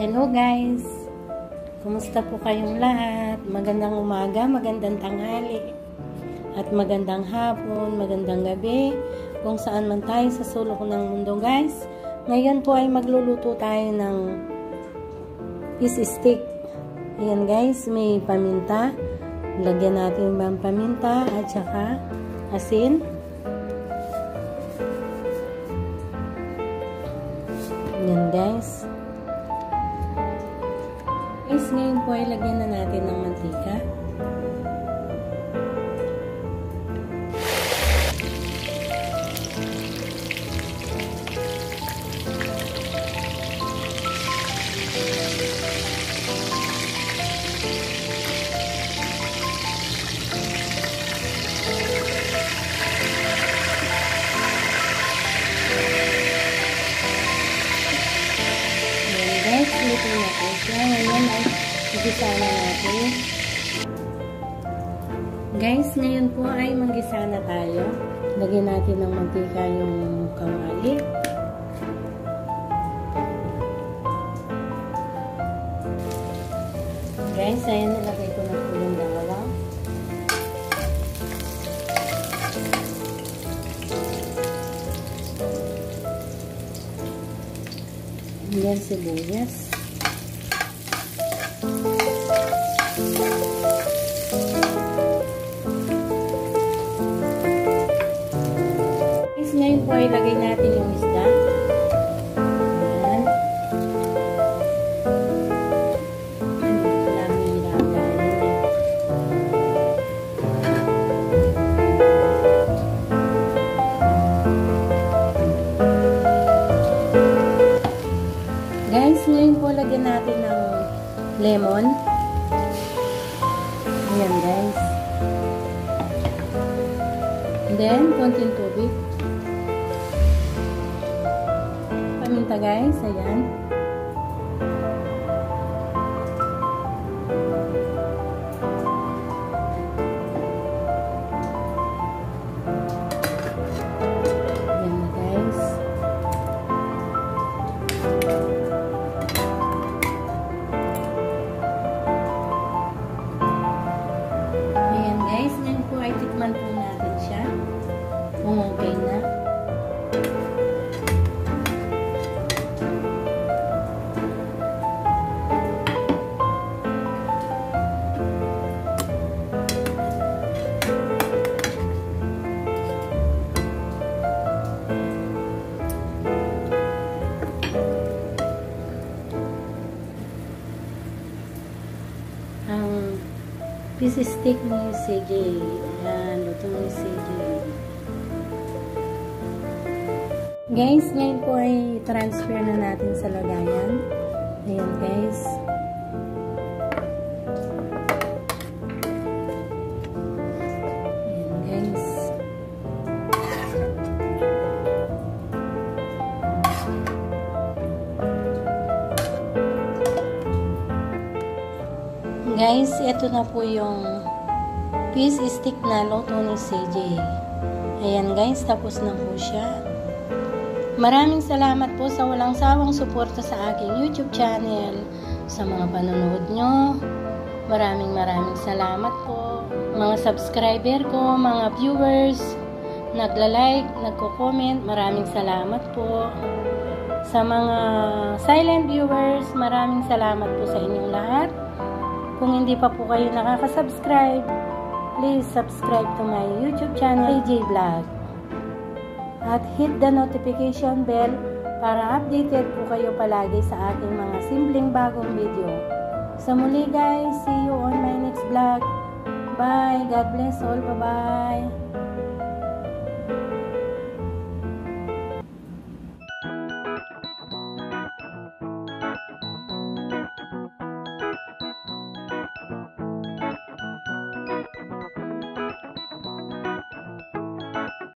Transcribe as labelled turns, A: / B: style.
A: Hello guys! Kumusta po kayong lahat? Magandang umaga, magandang tanghali, at magandang hapon, magandang gabi, kung saan man tayo sa sulok ng mundo guys. Ngayon po ay magluluto tayo ng fish stick. Ayan guys, may paminta. Lagyan natin ng paminta at saka asin. Ayan guys. Ngayon po ay lagyan na natin ng mantika. Ayan guys, luto na po siya. Ngayon ay magisa na natin. Guys, ngayon po ay magisa na tayo. Lagyan natin ng mantika yung kawali. Guys, ayan, nalagay ko na po yung bawang. Ayan, sibuyas. Ngayon po ay lagay natin yung isda. Ayan. Guys, ngayon po lagyan natin ng lemon. Ayan guys. And then, konting tubig. Paminta guys, ayan. Ayan na guys. Ayan guys, ngayon po ay tikman po natin siya. Kung okay na. Ang fish stick ni CJ. Ayan, luto ni CJ. Guys, ngayon po ay transfer na natin sa lagayan. Ayan guys. Ayan guys. Guys, ito na po yung fish stick na luto ni CJ. Ayan guys, tapos na po siya. Maraming salamat po sa walang sawang suporta sa aking YouTube channel. Sa mga panonood nyo, maraming salamat po. Mga subscriber ko, mga viewers, nagla-like, nagko-comment, maraming salamat po. Sa mga silent viewers, maraming salamat po sa inyong lahat. Kung hindi pa po kayo nakaka-subscribe, please subscribe to my YouTube channel, AJ Vlog. At hit the notification bell para updated po kayo palagi sa aking mga simpleng bagong video. Sa muli guys, see you on my next vlog. Bye! God bless all. Bye-bye!